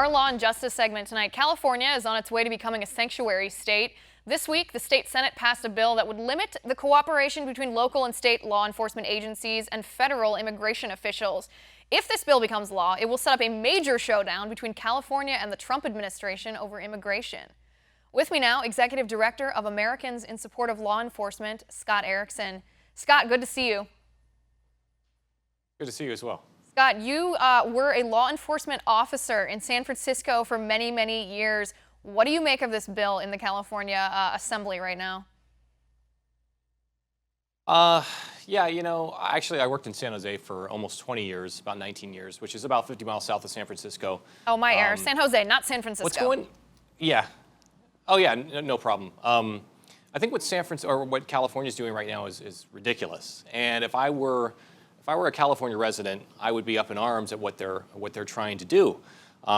Our Law and Justice segment tonight. California is on its way to becoming a sanctuary state. This week, the state Senate passed a bill that would limit the cooperation between local and state law enforcement agencies and federal immigration officials. If this bill becomes law, it will set up a major showdown between California and the Trump administration over immigration. With me now, Executive Director of Americans in Support of Law Enforcement, Scott Erickson. Scott, good to see you. Good to see you as well. Scott, you were a law enforcement officer in San Francisco for many, many years. What do you make of this bill in the California Assembly right now? Yeah, you know, actually I worked in San Jose for almost 20 years, about 19 years, which is about 50 miles south of San Francisco. Oh, my error. San Jose, not San Francisco. What's going? Yeah. Oh, yeah, no problem. I think what San Francisco or what California is doing right now is ridiculous. And if I were a California resident, I would be up in arms at what they're trying to do.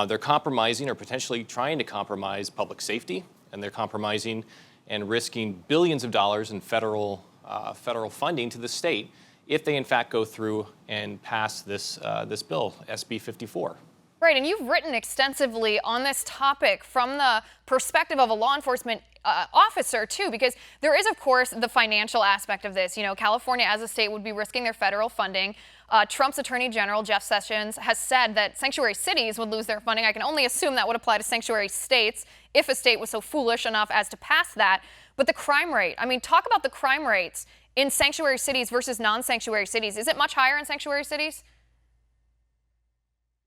They're compromising or potentially trying to compromise public safety, and they're compromising and risking billions of dollars in federal funding to the state if they in fact go through and pass this bill, SB 54. Right, and you've written extensively on this topic from the perspective of a law enforcement officer, too, because there is, of course, the financial aspect of this. You know, California as a state would be risking their federal funding. Trump's Attorney General, Jeff Sessions, has said that sanctuary cities would lose their funding. I can only assume that would apply to sanctuary states if a state was so foolish enough as to pass that. But the crime rate, I mean, talk about the crime rates in sanctuary cities versus non-sanctuary cities. Is it much higher in sanctuary cities?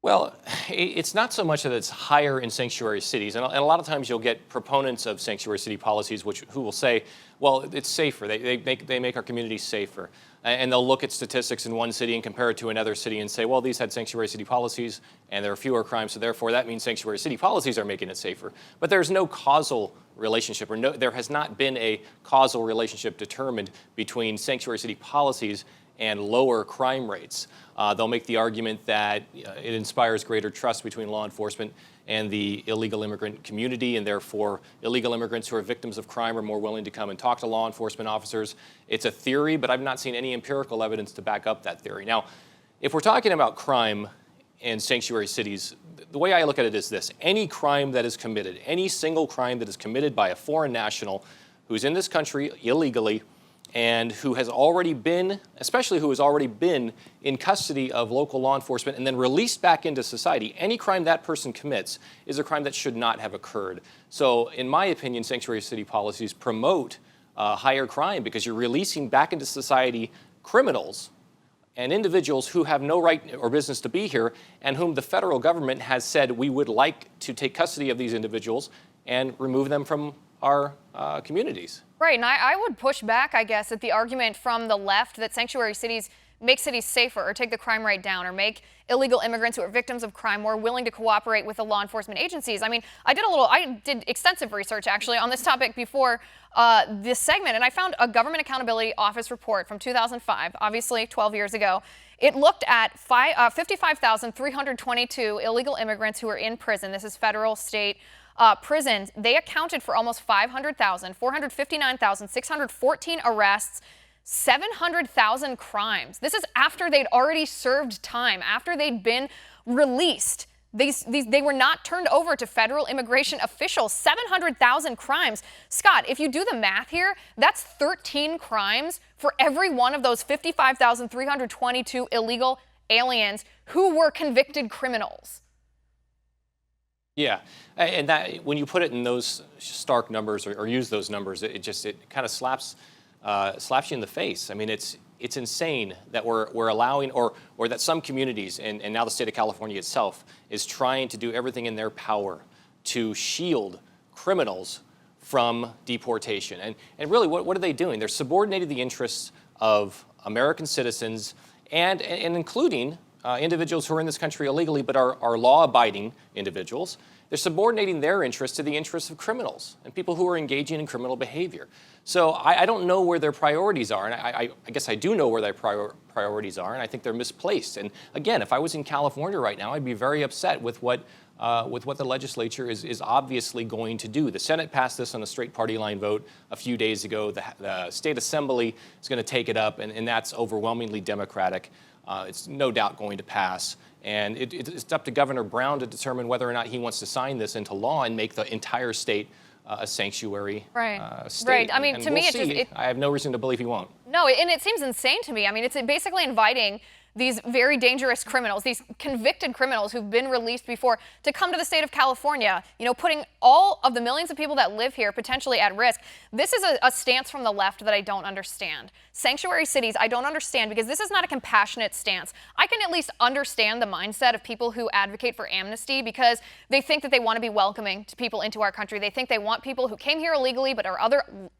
Well, it's not so much that it's higher in sanctuary cities, and a lot of times you'll get proponents of sanctuary city policies who will say, well, it's safer. They make our communities safer. And they'll look at statistics in one city and compare it to another city and say, well, these had sanctuary city policies and there are fewer crimes, so therefore that means sanctuary city policies are making it safer. But there's no causal relationship, or there has not been a causal relationship determined between sanctuary city policies and lower crime rates. They'll make the argument that it inspires greater trust between law enforcement and the illegal immigrant community, and therefore illegal immigrants who are victims of crime are more willing to come and talk to law enforcement officers. It's a theory, but I've not seen any empirical evidence to back up that theory. Now, if we're talking about crime in sanctuary cities, the way I look at it is this: any crime that is committed, any single crime that is committed by a foreign national who's in this country illegally, and who has already been, especially who has already been in custody of local law enforcement and then released back into society, any crime that person commits is a crime that should not have occurred. So in my opinion, sanctuary city policies promote higher crime because you're releasing back into society criminals and individuals who have no right or business to be here and whom the federal government has said we would like to take custody of these individuals and remove them from our communities. Right, and I would push back, I guess, at the argument from the left that sanctuary cities make cities safer or take the crime rate down or make illegal immigrants who are victims of crime more willing to cooperate with the law enforcement agencies. I mean, I did extensive research actually on this topic before this segment, and I found a Government Accountability Office report from 2005, obviously 12 years ago. It looked at 55,322 illegal immigrants who are in prison. This is federal, state, prisons. They accounted for almost 500,000, 459,614 arrests, 700,000 crimes. This is after they'd already served time, after they'd been released. They were not turned over to federal immigration officials. 700,000 crimes. Scott, if you do the math here, that's 13 crimes for every one of those 55,322 illegal aliens who were convicted criminals. Yeah, and that when you put it in those stark numbers or use those numbers, it kind of slaps you in the face. I mean, it's insane that we're allowing or that some communities and now the state of California itself is trying to do everything in their power to shield criminals from deportation. And really, what are they doing? They're subordinating the interests of American citizens and including individuals who are in this country illegally but are law-abiding individuals. They're subordinating their interests to the interests of criminals and people who are engaging in criminal behavior. So I don't know where their priorities are, and I guess I do know where their priorities are, and I think they're misplaced. And again, if I was in California right now, I'd be very upset with what the legislature is obviously going to do. The Senate passed this on a straight party line vote a few days ago. The state assembly is going to take it up, and that's overwhelmingly Democratic. It's no doubt going to pass. And it's up to Governor Brown to determine whether or not he wants to sign this into law and make the entire state a sanctuary state. Right. I mean, and to we'll me, see. I have no reason to believe he won't. No, and it seems insane to me. I mean, it's basically inviting these very dangerous criminals, these convicted criminals who've been released before, to come to the state of California, putting all of the millions of people that live here potentially at risk. This is a stance from the left that I don't understand. Sanctuary cities, I don't understand, because this is not a compassionate stance. I can at least understand the mindset of people who advocate for amnesty because they think that they want to be welcoming to people into our country. They think they want people who came here illegally but are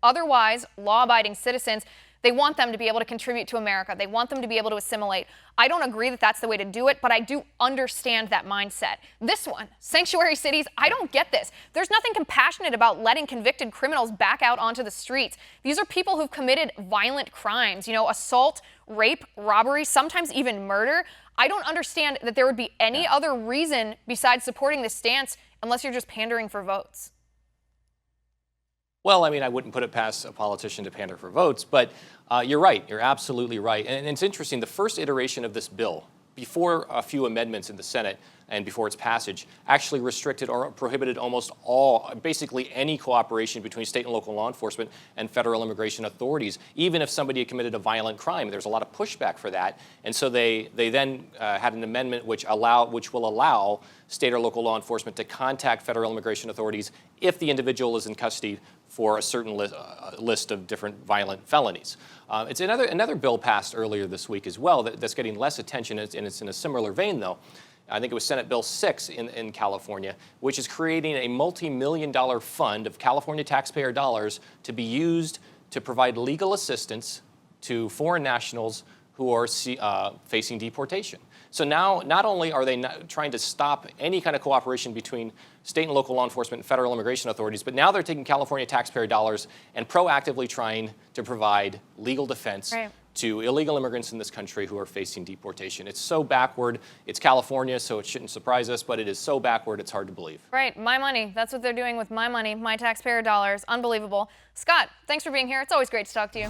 otherwise law-abiding citizens. They want them to be able to contribute to America. They want them to be able to assimilate. I don't agree that that's the way to do it, but I do understand that mindset. This one, sanctuary cities, I don't get this. There's nothing compassionate about letting convicted criminals back out onto the streets. These are people who've committed violent crimes, assault, rape, robbery, sometimes even murder. I don't understand that there would be any other reason besides supporting this stance unless you're just pandering for votes. Well, I mean, I wouldn't put it past a politician to pander for votes, but you're right. You're absolutely right. And it's interesting. The first iteration of this bill, before a few amendments in the Senate and before its passage, actually restricted or prohibited almost basically any cooperation between state and local law enforcement and federal immigration authorities, even if somebody had committed a violent crime. There's a lot of pushback for that. And so they then had an amendment which will allow state or local law enforcement to contact federal immigration authorities if the individual is in custody for a certain list of different violent felonies. It's another bill passed earlier this week as well that's getting less attention, and it's in a similar vein, though. I think it was Senate Bill 6 in California, which is creating a multi-million-dollar fund of California taxpayer dollars to be used to provide legal assistance to foreign nationals who are facing deportation. So now, not only are they trying to stop any kind of cooperation between state and local law enforcement and federal immigration authorities, but now they're taking California taxpayer dollars and proactively trying to provide legal defense to illegal immigrants in this country who are facing deportation. It's so backward. It's California, so it shouldn't surprise us, but it is so backward, it's hard to believe. Right, my money. That's what they're doing with my money, my taxpayer dollars. Unbelievable. Scott, thanks for being here. It's always great to talk to you.